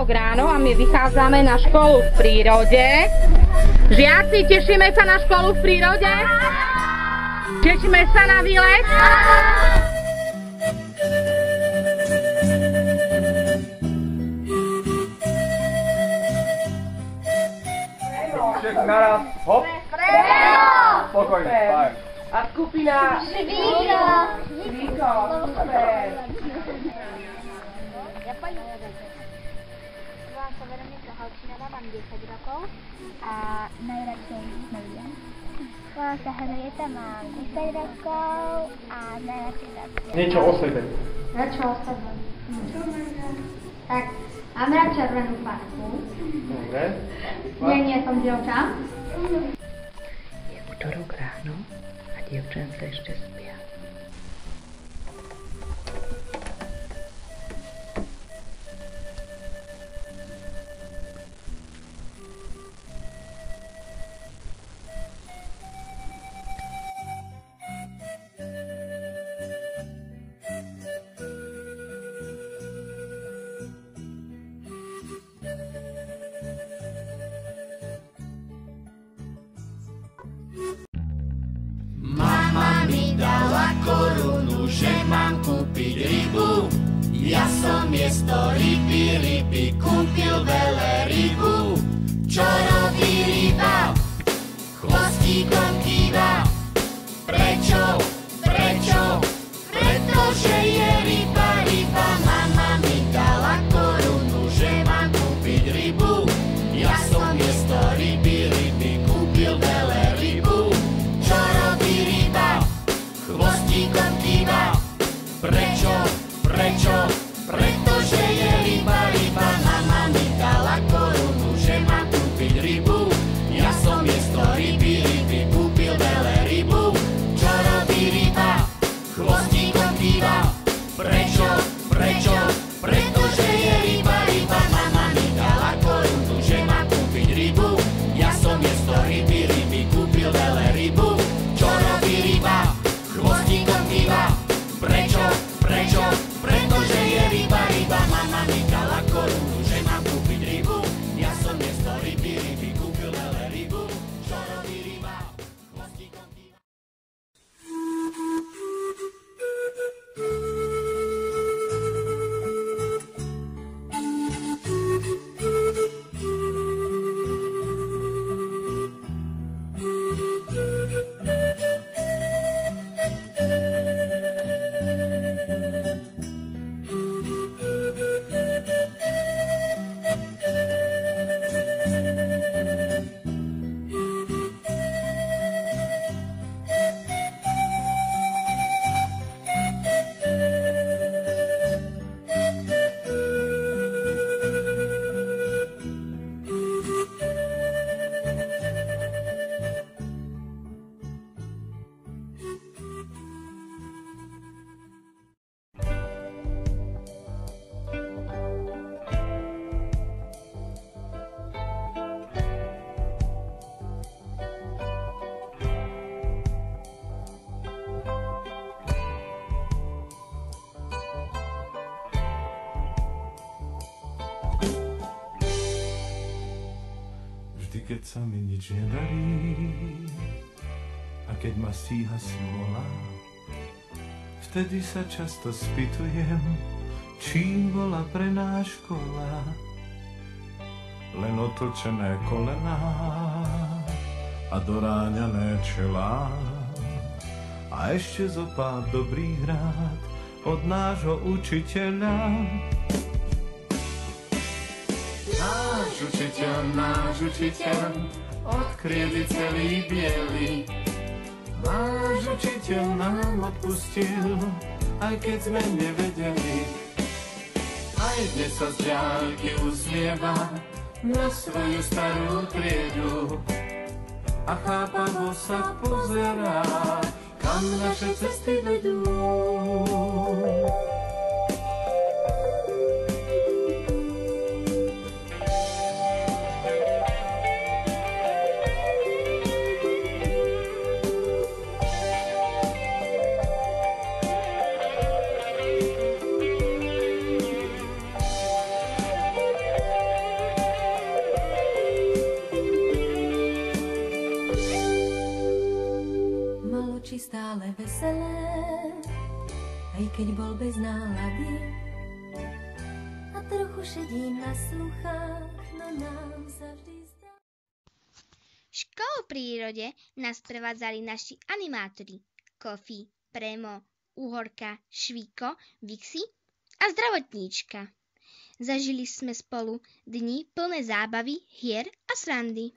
pondelok ráno a my vychádzame na školu v prírode. Žiaci, tešíme sa na školu v prírode? Tešíme sa na výlet? Všetci naraz, hop! Spokojne, fajn. A skupina Švíko. Švíko, super. Ja poďme. Volám sa Veronika Halčinová, mám 10 rokov a najradšej Marian. Volám sa Henrieta, mám 10 rokov a najradšej Zastieľa. Niečo o sebe. Niečo o sebe. Tak, mám rád červenú farbu. Dobre. Nie som dievča. Je útorok ráno a dievčence ešte spia. Mama mi dala korunu, že mám kúpiť rybu. Ja som miesto ryby kúpil veľrybu. Čo robí ryba? Chvostíkom kýva. Prečo? Pretože je ryba. Mama mi dala korunu, že mám kúpiť rybu. Ja som miesto ryby kúpil veľrybu. Čo robí ryba? Chvostíkom kýva. Prečo? Pretože je ryba. Mama mi dala korunu, že mám kúpiť rybu. Ja som miesto ryby kúpil veľrybu. Čo robí ryba? Chvostíkom kýva. Prečo? Pretože je ryba. Mama mi dala korunu, že mám kúpiť rybu. Ja som miesto ryby kúpil veľrybu. Čo robí ryba? Chvostíkom kýva. Prečo? Pretože je ryba. Mama mi dala korunu, že mám kúpiť rybu. Ja som miesto ryby kúpil veľrybu. Čo robí ryba? Chvostíkom kýva. Vždy, keď sa mi nič nedarí a keď ma stíha smola, vtedy sa často spýtujem, čím bola pre nás škola. Len otlčené kolená a doráňané čelá a ešte zo pár dobrých rád od nášho učiteľa. Náš učiteľ, od kriedy celý biely. Náš učiteľ nám odpustil, aj keď sme nevedeli. Aj dnes sa z diaľky usmieva na svoju starú triedu a chápavo sa pozerá, kam naše cesty vedú. veselé, aj keď bol bez nálady. A trochu šedím na sluchách, no nám sa vždy zdá. Školu v prírode nás prevádzali naši animátori Kofi, Premo, Uhorka, Švíko, Vixi a zdravotníčka. Zažili sme spolu dni plné zábavy, hier a srandy.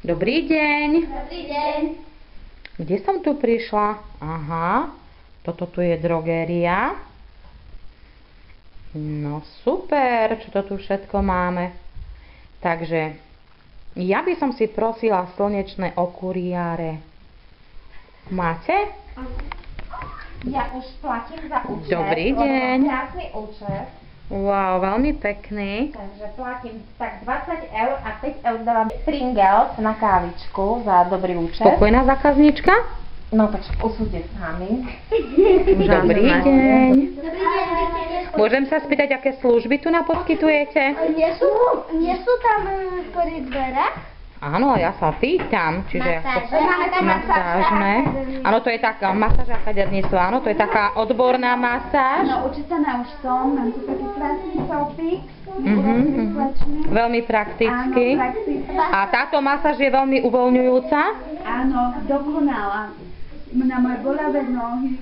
Dobrý deň. Dobrý deň. Kde som tu prišla? Aha, toto tu je drogéria. No super, čo to tu všetko máme. Takže, ja by som si prosila slnečné okuliare. Máte? Ja už platím za účet. Dobrý deň. Krásny účet. Wow, veľmi pekný. Takže platím tak 20 eur a 5 eur dávam Pringles na kávičku za dobrý účet. Spokojná zákazníčka? No tak usúďte sami. Dobrý deň. Dobrý deň. Môžem sa spýtať, aké služby tu naposkytujete? Nie sú tam pri dverách? Áno, ja sa pýtam, čiže Masáže. masážne. Áno, to je taká masáž a kaderníctvo, áno, to je taká odborná masáž. No, učiteľná už som, mám tu taký krásny topik, Veľmi prakticky. Áno, prakticky. A táto masáž je veľmi uvoľňujúca? Áno, dokonalá. Na moje bolavé nohy.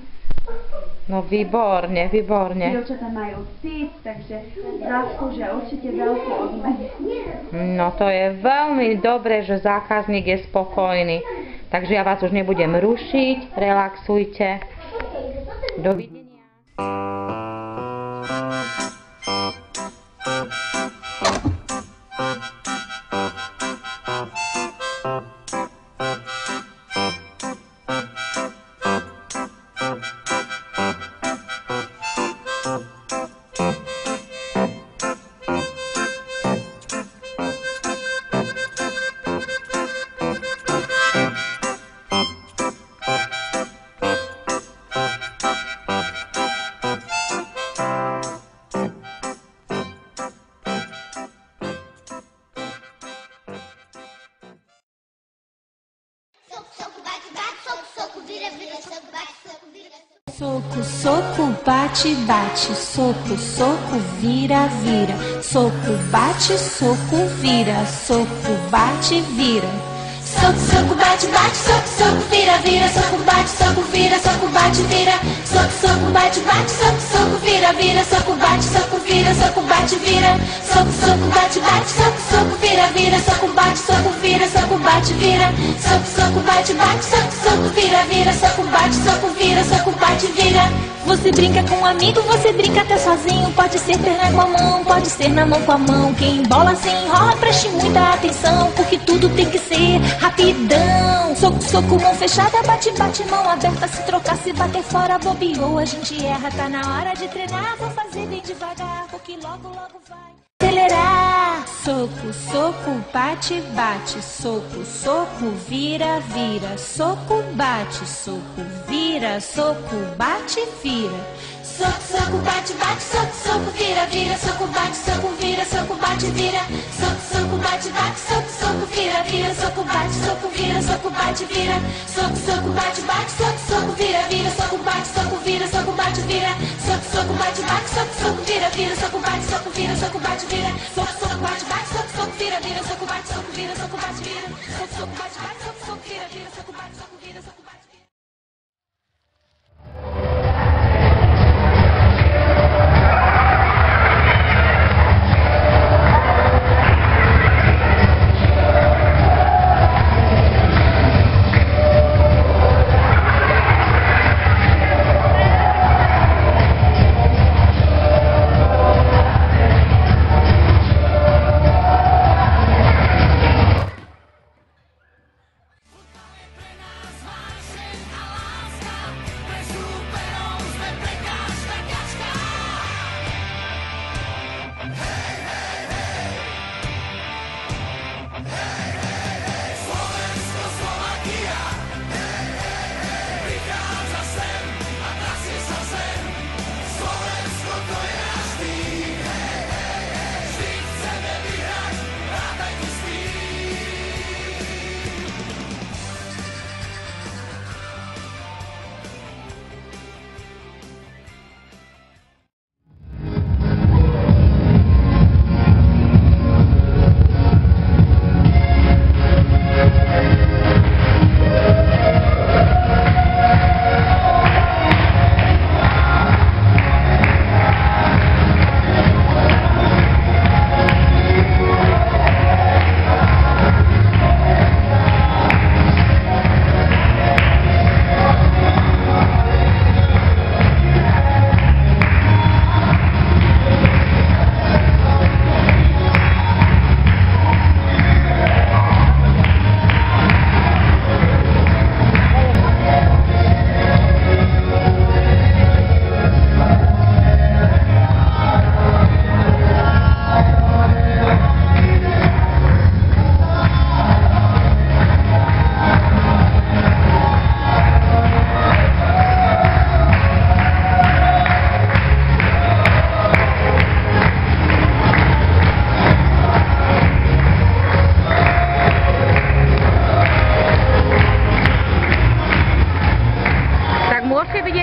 No výborne, výborne. Dievčatá majú cít, takže zaslúžia určite veľkú odmenu. No to je veľmi dobre, že zákazník je spokojný. Takže ja vás už nebudem rušiť, relaxujte. Dovidenia. Soco, soco, bate, bate, soco, soco, vira, vira, soco, bate, soco, vira, soco, bate, vira. Soco, soco, bate, bate, soco, soco, vira, vira, soco, bate, soco, vira, soco, bate, vira. Soco, soco, bate, bate, soco, soco, vira, vira, soco, bate, soco, vira, soco, bate, vira. Soco, soco, bate, bate, soco, soco, vira, vira, soco, bate, soco, vira, soco, bate. bate, vira. Soco, soco, bate, bate, soco, soco, vira, vira. Soco, bate, soco, vira, soco, bate, vira. Você brinca com um amigo, você brinca até sozinho. Pode ser perna com a mão, pode ser na mão com a mão. Quem embola se enrola, preste muita atenção, porque tudo tem que ser rapidão. Soco, soco, mão fechada, bate, bate, mão aberta. Se trocar, se bater fora, bobeou, a gente erra. Tá na hora de treinar, vou fazer bem devagar, porque logo, logo vai acelerar. Soco, soco, bate, bate. Soco, soco, vira, vira. Soco, bate, soco, vira. Soco, bate, vira. Soco, soco, bate, bate. Soco, soco, vira, vira. Soco, bate, soco, vira. Soco, bate, vira. Soco, soco, bate, bate. Soco, soco, vira, vira. Soco, bate, soco, vira. Soco, bate, vira. Soco, soco, bate, bate. Soco, soco, vira, vira. Soco, bate, soco, vira. Soco, bate, vira. Soco, soco, bate, bate. Soco, soco, vira, vira. Soco, bate, soco, vira. Soco, bate, vira. Soco, soco, bate, bate. Soco, soco, vira, vira. Soco, bate, soco, vira. Soco, bate, vira. Soco, soco, bate, bate. Soco, soco, vira, vira. Soco, bate, soco, vira. Soco, bate, vira.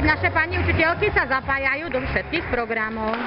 Naše pani učiteľky sa zapájajú do všetkých programov.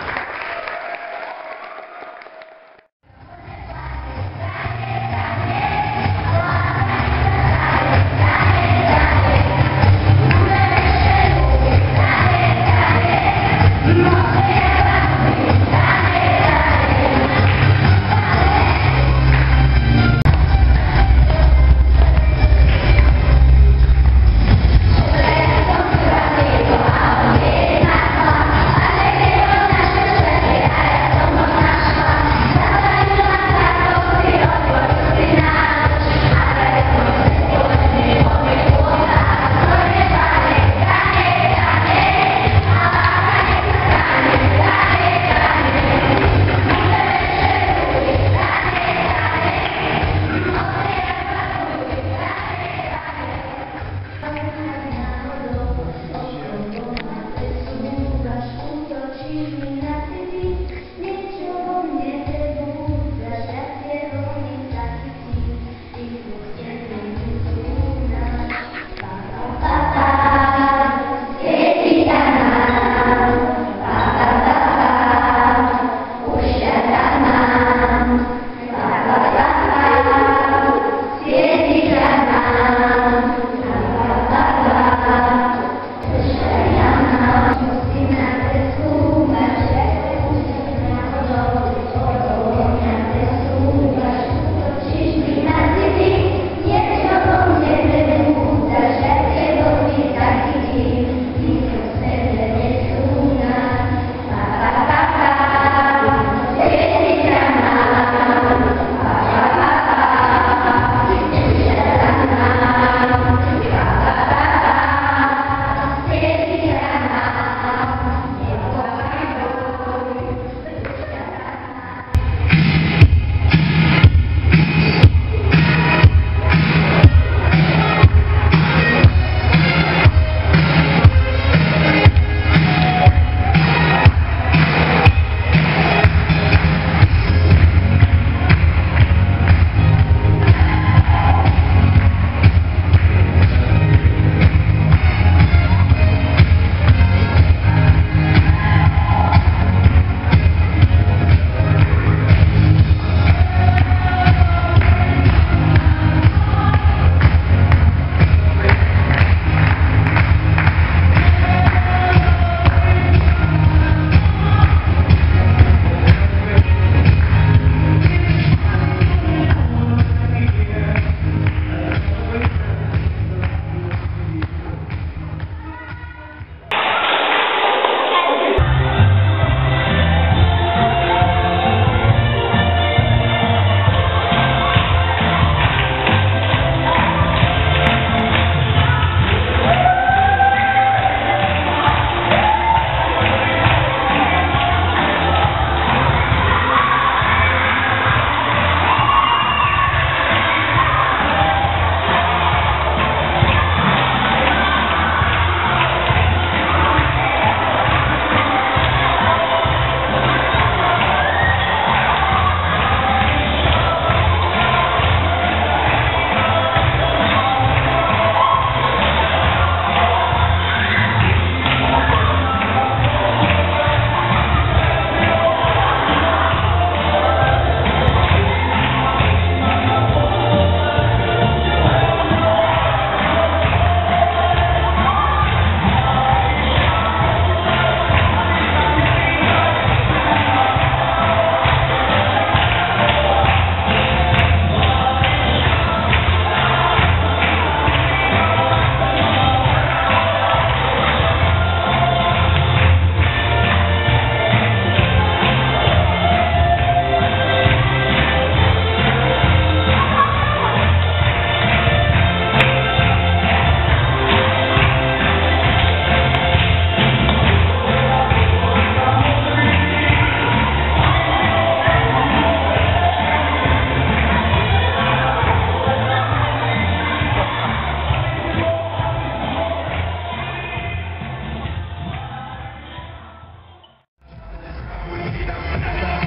Bye.